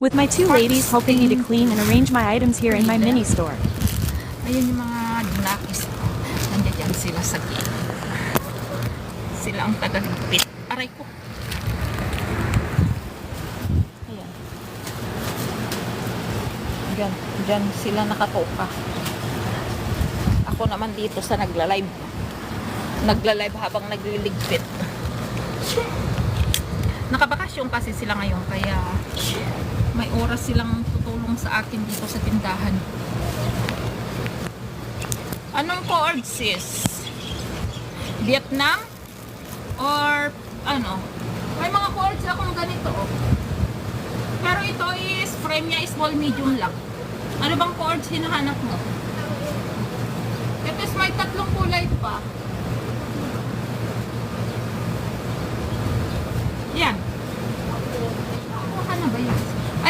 with my two ladies helping me to clean and arrange my items here in my mini store. Ayun yung mga dinakis ko. Nandiyan sila sa gate. Sila ang tagaligpit. Aray ko. Ayan. Diyan sila nakatoka. Ako naman dito sa nagla-live. Nagla-live habang nagliligpit. Nakabakasyon kasi sila ngayon kaya may oras silang tutulong sa akin dito sa tindahan. Anong coord sis? Vietnam? Or ano? May mga coords akong ganito oh. Pero ito is frame niya is small medium lang. Ano bang coords hinahanap mo? Ito is may tatlong kulay pa.